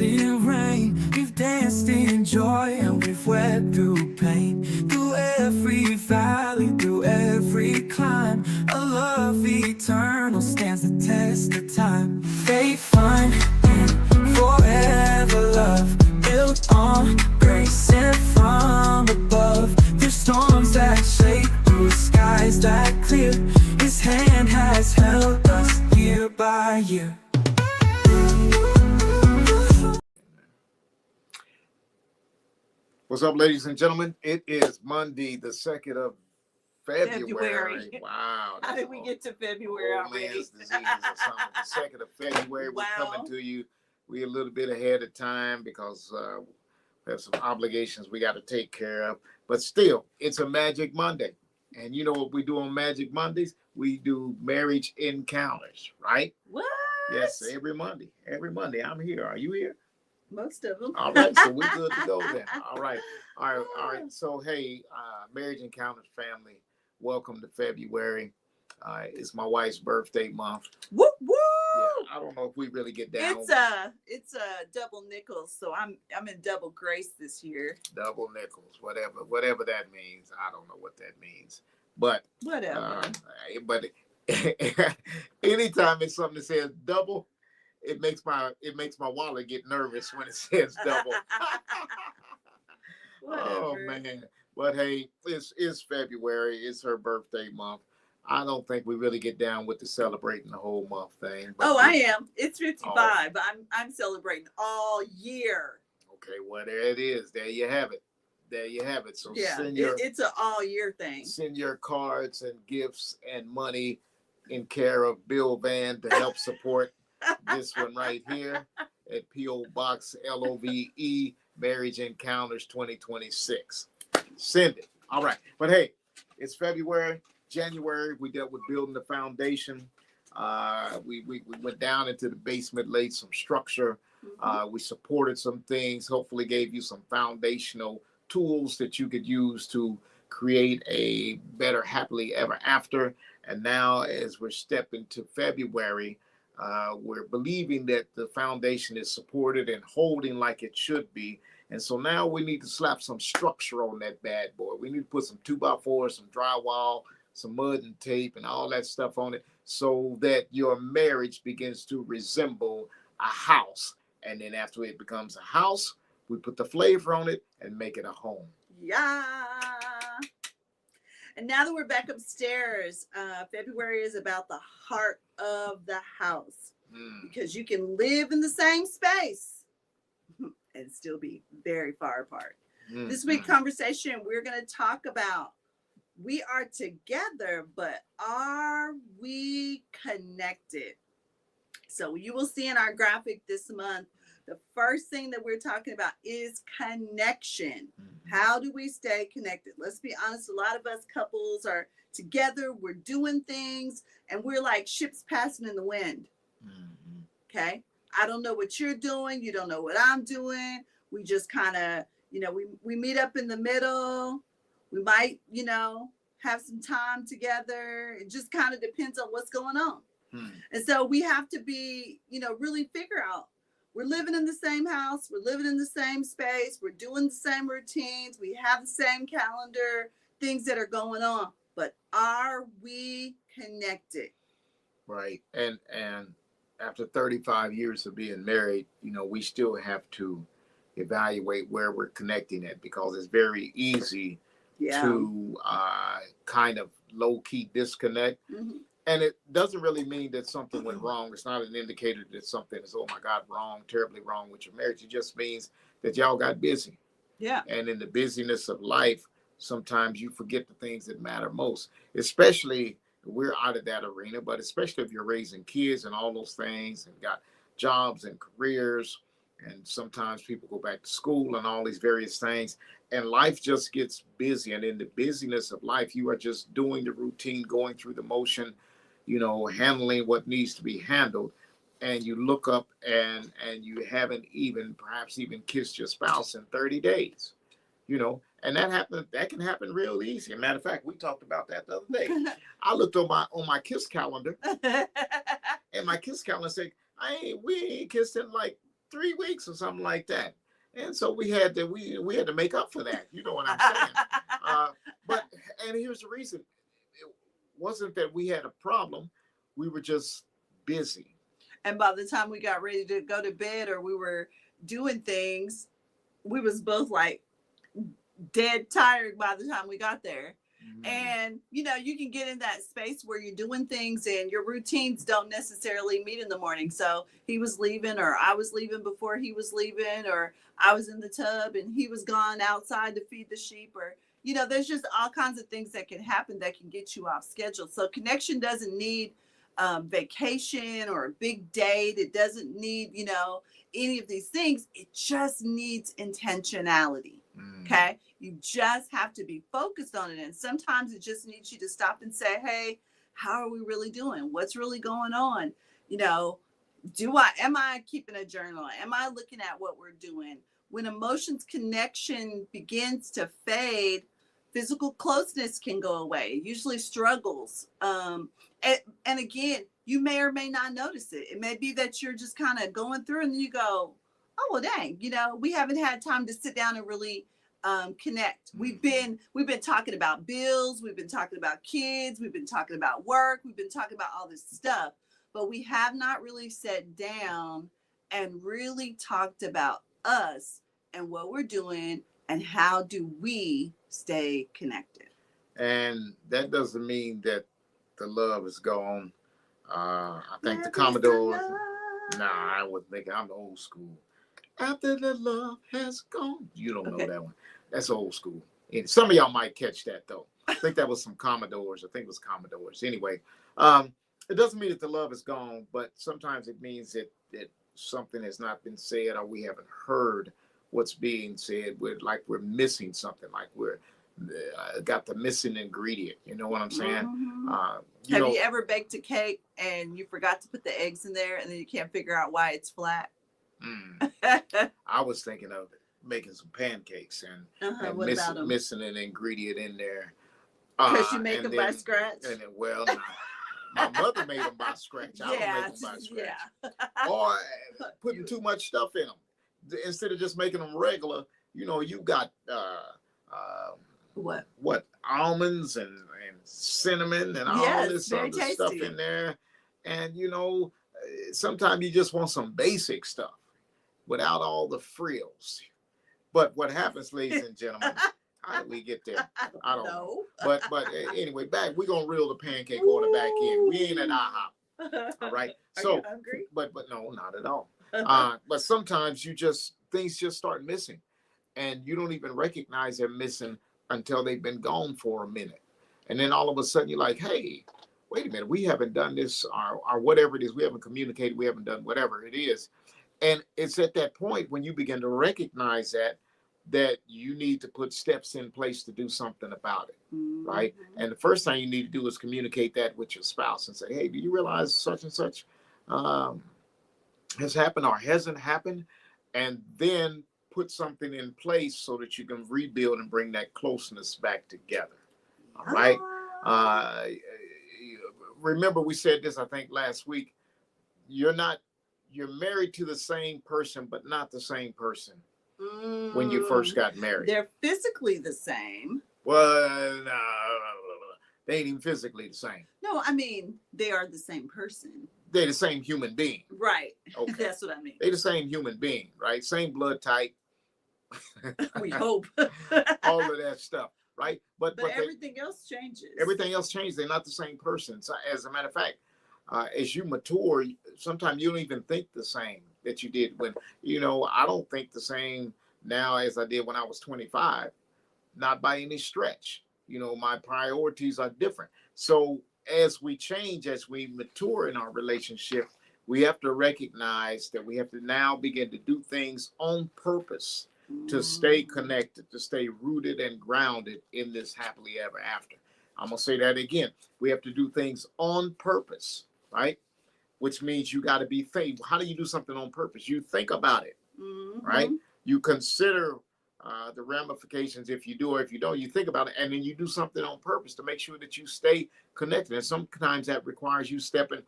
in rain, we've danced in joy, and we've wept through pain. Through every valley, through every climb, a love eternal stands the test of time. Faith, fun, and forever love, built on grace sent from above. There's storms that shake through skies that clear. His hand has held us year by year. What's up, ladies and gentlemen? It is Monday, the 2nd of February. Wow. How did we get to February already? Man's disease or something. The 2nd of February. Wow. We're coming to you. We're a little bit ahead of time because we have some obligations we got to take care of. But still, it's a Magic Monday. And you know what we do on Magic Mondays? We do marriage encounters, right? What? Yes, every Monday. Every Monday. I'm here. Are you here? Most of them. All right, so we're good to go then. All right. So, hey, Marriage Encounters family, welcome to February. It's my wife's birthday month. Woo woo! Yeah, I don't know if we really get down. It's a double nickels, so I'm in double grace this year. Double nickels, whatever that means. I don't know what that means, but Whatever. But anytime it's something that says double, it makes my wallet get nervous when it says double. Oh man. But hey, it's February. It's her birthday month. I don't think we really get down with the celebrating the whole month thing. But I am. It's 55, but I'm celebrating all year. Okay, well there it is. There you have it. There you have it. So yeah, it's an all year thing. Send your cards and gifts and money in care of Bill Van to help support this one right here at P.O. Box LOVE, Marriage Encounters 2026. Send it. All right. But hey, it's February. January, we dealt with building the foundation. We went down into the basement, laid some structure. We supported some things, hopefully gave you some foundational tools that you could use to create a better happily ever after. And now as we're stepping to February, we're believing that the foundation is supported and holding like it should be. And so now we need to slap some structure on that bad boy. We need to put some 2x4, some drywall, some mud and tape and all that stuff on it so that your marriage begins to resemble a house. And then after it becomes a house, we put the flavor on it and make it a home. Yeah. And now that we're back upstairs, February is about the heart of the house because you can live in the same space and still be very far apart. This week's conversation, we're going to talk about we are together, but are we connected? So you will see in our graphic this month, the first thing that we're talking about is connection. How do we stay connected? Let's be honest. A lot of us couples are together. We're doing things and we're like ships passing in the wind. Okay. I don't know what you're doing. You don't know what I'm doing. We just kind of, we meet up in the middle. We might, have some time together. It just kind of depends on what's going on. And so we have to be, really figure out, we're living in the same house. We're living in the same space. We're doing the same routines. We have the same calendar, things that are going on. But are we connected? Right. And after 35 years of being married, we still have to evaluate where we're connecting at because it's very easy to kind of low-key disconnect. And it doesn't really mean that something went wrong. It's not an indicator that something is, oh my God, wrong, terribly wrong with your marriage. It just means that y'all got busy. Yeah. And in the busyness of life, sometimes you forget the things that matter most, especially we're out of that arena, but especially if you're raising kids and all those things and got jobs and careers. And sometimes people go back to school and all these various things. And life just gets busy. And in the busyness of life, you are just doing the routine, going through the motion, handling what needs to be handled. And you look up and you haven't perhaps even kissed your spouse in 30 days, and that can happen real easy. As a matter of fact, we talked about that the other day. I looked on my kiss calendar and my kiss calendar said, we ain't kissed in like 3 weeks or something like that. And so we had to make up for that. You know what I'm saying? But and here's the reason: it wasn't that we had a problem; we were just busy. And by the time we got ready to go to bed or we were doing things, we was both like dead tired by the time we got there. And you know, you can get in that space where you're doing things and your routines don't necessarily meet in the morning. So he was leaving, or I was leaving before he was leaving, or I was in the tub and he was gone outside to feed the sheep, or you know, there's just all kinds of things that can happen that can get you off schedule. So connection doesn't need vacation or a big date. It doesn't need, you know, any of these things. It just needs intentionality. Okay. You just have to be focused on it. And sometimes it just needs you to stop and say, hey, how are we really doing? What's really going on? You know, am I keeping a journal? Am I looking at what we're doing? When emotions connection begins to fade, physical closeness can go away. It usually struggles. And again, you may or may not notice it. It may be that you're just kind of going through and you go, oh, well, dang, you know, we haven't had time to sit down and really connect. We've been talking about bills. We've been talking about kids. We've been talking about work. We've been talking about all this stuff, but we have not really sat down and really talked about us and what we're doing and how do we stay connected. And that doesn't mean that the love is gone. I think Love the is Commodores. love. Nah, I was thinking I'm the old school. After the love has gone. You don't know Okay. that one. That's old school. And some of y'all might catch that though. I think that was some Commodores. I think it was Commodores. Anyway, it doesn't mean that the love is gone, but sometimes it means that something has not been said or we haven't heard what's being said. We're missing something, like we're got the missing ingredient. You know what I'm saying? Mhm. You Have know, you ever baked a cake and you forgot to put the eggs in there and then you can't figure out why it's flat? I was thinking of making some pancakes and What about them? missing an ingredient in there. Because you make and them by then- scratch? And then, well, my mother made them by scratch. I don't make them by scratch. Yeah. Or putting too much stuff in them. Instead of just making them regular, you know, you got What? almonds and cinnamon and all Yes, this very other stuff tasty. in there. And you know, sometimes you just want some basic stuff without all the frills. But what happens, ladies and gentlemen, how did we get there? I don't know. But anyway, we're gonna reel the pancake order back in. We ain't at IHOP. All right. Are So you hungry? but no, not at all. But sometimes things just start missing, and you don't even recognize they're missing until they've been gone for a minute, and then all of a sudden you're like, hey, wait a minute, we haven't done this, or whatever it is, we haven't communicated, we haven't done whatever it is, and it's at that point when you begin to recognize that you need to put steps in place to do something about it, right? Mhm. And the first thing you need to do is communicate that with your spouse and say, hey, do you realize such and such has happened or hasn't happened? And then put something in place so that you can rebuild and bring that closeness back together. All right. Ah. Remember, we said this, I think, last week. You're married to the same person, but not the same person when you first got married. They're physically the same. Well, no, they ain't even physically the same. No, I mean, they are the same person. They're the same human being. Right. Okay. That's what I mean. They're the same human being, right? Same blood type. We hope. All of that stuff, right? But everything else changes. everything else changed. They're not the same person. So as a matter of fact, as you mature, sometimes you don't even think the same that you did when, I don't think the same now as I did when I was 25, not by any stretch. My priorities are different. So as we change, as we mature in our relationship, we have to recognize that we have to now begin to do things on purpose to stay connected, to stay rooted and grounded in this happily ever after. I'm going to say that again. We have to do things on purpose, right? Which means you got to be faithful. How do you do something on purpose? You think about it, right? You consider the ramifications if you do or if you don't. You think about it, and then you do something on purpose to make sure that you stay connected. And sometimes that requires you stepping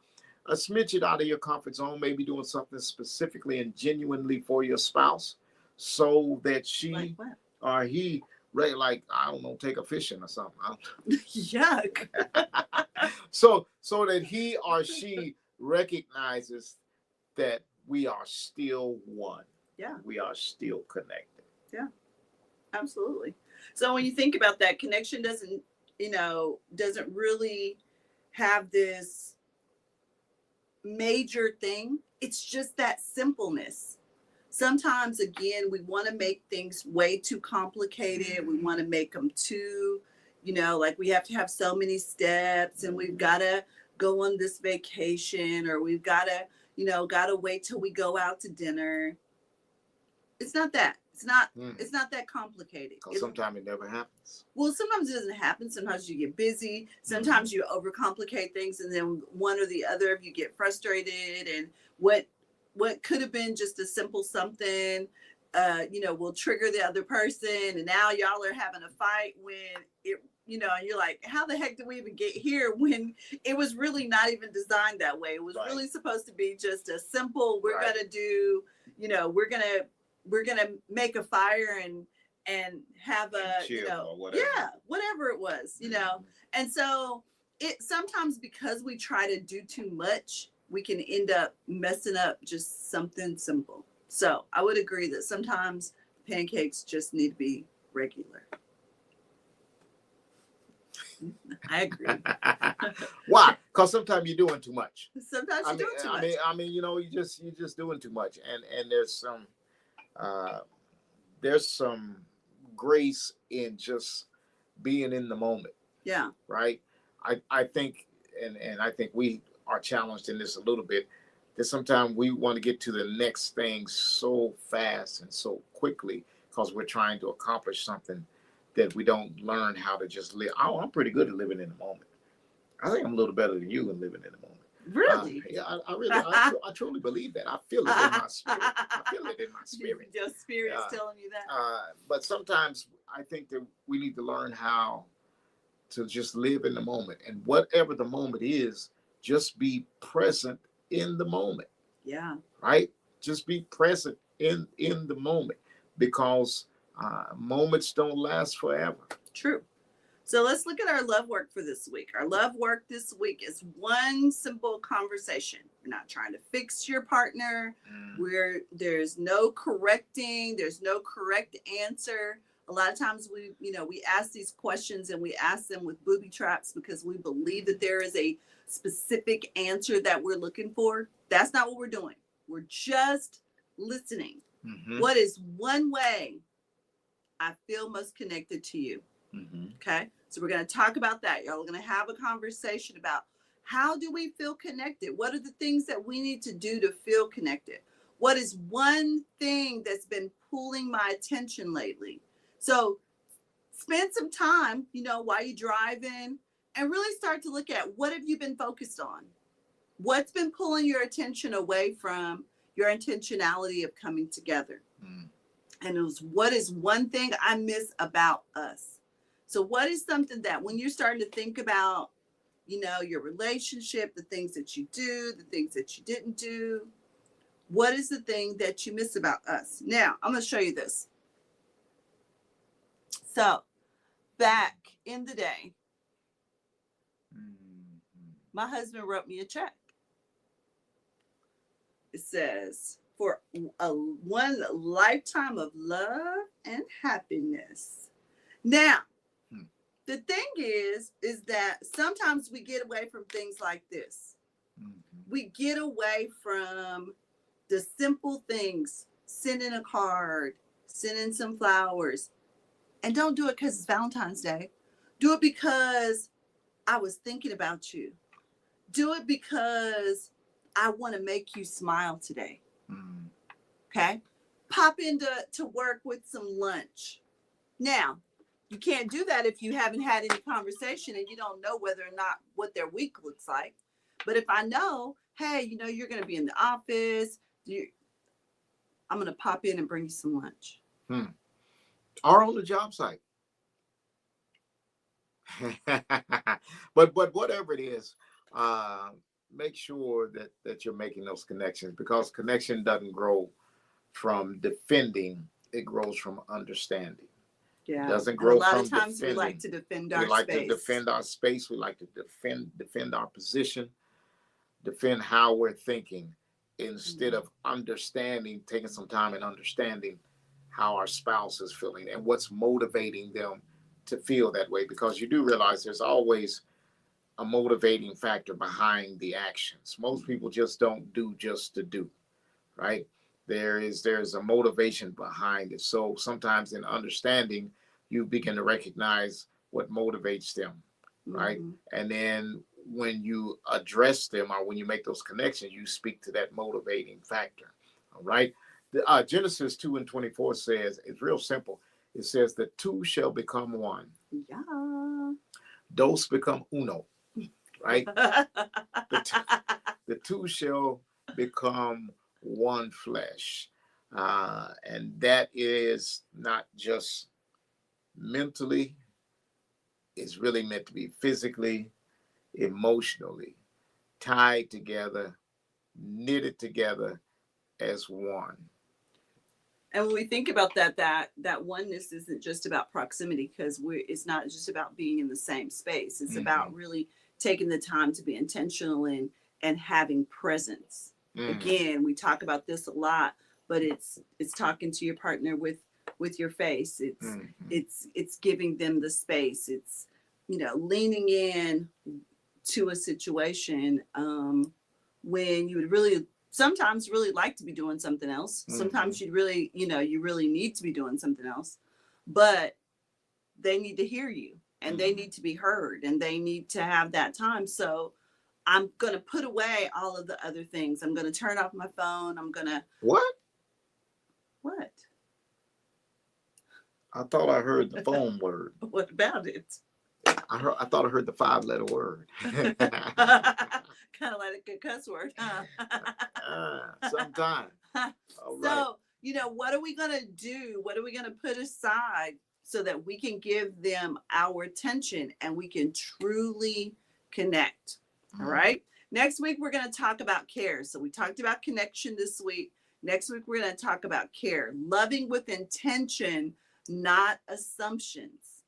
a smidget out of your comfort zone, maybe doing something specifically and genuinely for your spouse, so that Like she what? or he, right, like, I don't know, take a fishing or something. Yuck. So that he or she recognizes that we are still one. Yeah. We are still connected. Yeah. Absolutely. So when you think about that, connection doesn't really have this major thing. It's just that simpleness. Sometimes, again, we want to make things way too complicated. We want to make them too, like we have to have so many steps, and we've got to go on this vacation, or we've got to, wait till we go out to dinner. It's not that. It's not that complicated. Because sometimes it never happens. Well, sometimes it doesn't happen. Sometimes you get busy. Sometimes you overcomplicate things, and then one or the other of you get frustrated. And what could have been just a simple something, will trigger the other person, and now y'all are having a fight when it, and you're like, how the heck did we even get here when it was really not even designed that way? It was Right. really supposed to be just a simple. We're Right. gonna do, we're gonna make a fire and have a Chill or whatever. yeah, whatever it was, and so it sometimes, because we try to do too much, we can end up messing up just something simple. So I would agree that sometimes pancakes just need to be regular. I agree. Why? Because sometimes you're doing too much. Sometimes you do it too much. You're just doing too much, and there's some grace in just being in the moment, Yeah. right? I think, and I think we are challenged in this a little bit, that sometimes we want to get to the next thing so fast and so quickly because we're trying to accomplish something, that we don't learn how to just live. Oh, I'm pretty good at living in the moment. I think I'm a little better than you in living in the moment. Really? Yeah, I truly believe that. I feel it in my spirit. I feel it in my spirit. Your spirit is Yeah. telling you that. But sometimes I think that we need to learn how to just live in the moment, and whatever the moment is, just be present in the moment, Yeah. right? Just be present in the moment, because moments don't last forever. True. So let's look at our love work for this week. Our love work this week is one simple conversation. We're not trying to fix your partner. There's no correcting. There's no correct answer. A lot of times we ask these questions, and we ask them with booby traps because we believe that there is a specific answer that we're looking for. That's not what we're doing. We're just listening. Mhm. What is one way I feel most connected to you? Mhm. Okay. So we're going to talk about that. Y'all are going to have a conversation about, how do we feel connected? What are the things that we need to do to feel connected? What is one thing that's been pulling my attention lately? So spend some time, while you're driving, and really start to look at, what have you been focused on? What's been pulling your attention away from your intentionality of coming together? Mm. And it was, what is one thing I miss about us? So what is something that, when you're starting to think about, your relationship, the things that you do, the things that you didn't do, what is the thing that you miss about us? Now, I'm going to show you this. So back in the day, my husband wrote me a check. It says, for one lifetime of love and happiness. Now, the thing is that sometimes we get away from things like this. We get away from the simple things, sending a card, sending some flowers. And don't do it because it's Valentine's Day. Do it because I was thinking about you. Do it because I want to make you smile today. Okay? Pop into work with some lunch. Now, you can't do that if you haven't had any conversation and you don't know whether or not what their week looks like. But if I know, hey, you're going to be in the office, I'm going to pop in and bring you some lunch. Or on the job site. but whatever it is, make sure that you're making those connections, because connection doesn't grow from defending, it grows from understanding. Yeah. Doesn't And a grow lot from of times we like defending. to defend We our like to space. defend our space. We like to defend our position, defend how we're thinking, instead of understanding, taking some time and understanding how our spouse is feeling and what's motivating them to feel that way. Because you do realize there's always a motivating factor behind the actions. Most people just don't do just to do, right? There's a motivation behind it. So sometimes in understanding, you begin to recognize what motivates them, right? Mhm. And then when you address them, or when you make those connections, you speak to that motivating factor. All right. Genesis 2:24 says, it's real simple. It says, the two shall become one. Yeah. Dos become uno, right? The two shall become one flesh. And that is not just mentally, it's really meant to be physically, emotionally tied together, knitted together as one. And when we think about that oneness isn't just about proximity, because it's not just about being in the same space. It's about really taking the time to be intentional and having presence. Again, we talk about this a lot, but it's talking to your partner with your face. It's giving them the space. It's, leaning in to a situation when you would really sometimes really like to be doing something else. Sometimes you'd really, you really need to be doing something else, but they need to hear you, and they need to be heard, and they need to have that time. So I'm going to put away all of the other things. I'm going to turn off my phone. I'm going to. What? I thought I heard the phone word. What about it? I thought I heard the 5-letter word. Kind of like a cuss word, huh? Sometime. All right. So, what are we going to do? What are we going to put aside so that we can give them our attention and we can truly connect? All right. Next week, we're going to talk about care. So we talked about connection this week. Next week, we're going to talk about care, loving with intention, not assumptions.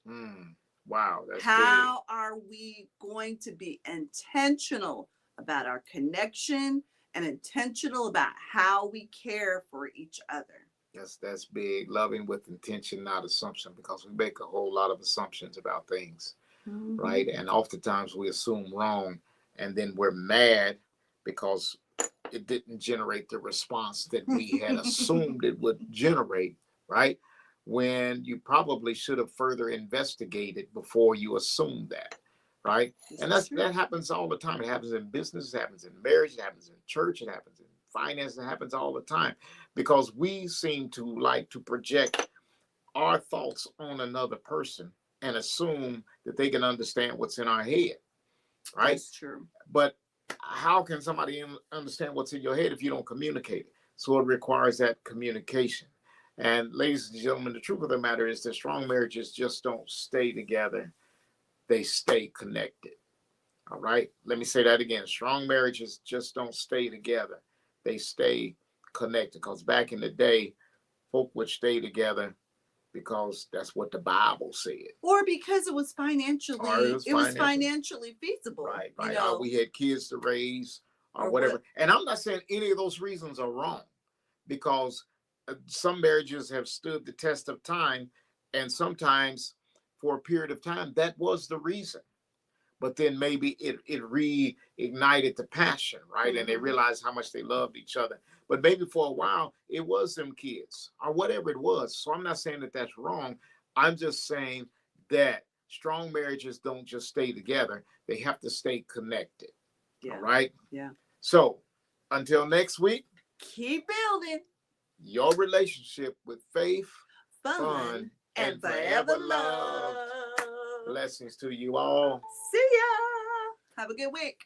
Wow. That's How are we going to be intentional about our connection and intentional about how we care for each other? That's big. Loving with intention, not assumption, because we make a whole lot of assumptions about things, right? And oftentimes we assume wrong, and then we're mad because it didn't generate the response that we had assumed it would generate, right? When you probably should have further investigated before you assumed that, right? And that happens all the time. It happens in business, it happens in marriage, it happens in church, it happens in finance, it happens all the time, because we seem to like to project our thoughts on another person and assume that they can understand what's in our head, right? That's true. But how can somebody understand what's in your head if you don't communicate it? So it requires that communication. And ladies and gentlemen, the truth of the matter is that strong marriages just don't stay together. They stay connected. All right. Let me say that again. Strong marriages just don't stay together. They stay connected. Because back in the day, folk would stay together because that's what the Bible said. Or because it was financially feasible. Right. We had kids to raise or whatever. And I'm not saying any of those reasons are wrong, because some marriages have stood the test of time, and sometimes for a period of time that was the reason, but then maybe it reignited the passion, right? And they realized how much they loved each other, but maybe for a while it was them kids or whatever it was. So I'm not saying that that's wrong. I'm just saying that strong marriages don't just stay together, they have to stay connected. All right. So until next week, keep building your relationship with faith, fun, and forever love. Blessings to you all. See ya. Have a good week.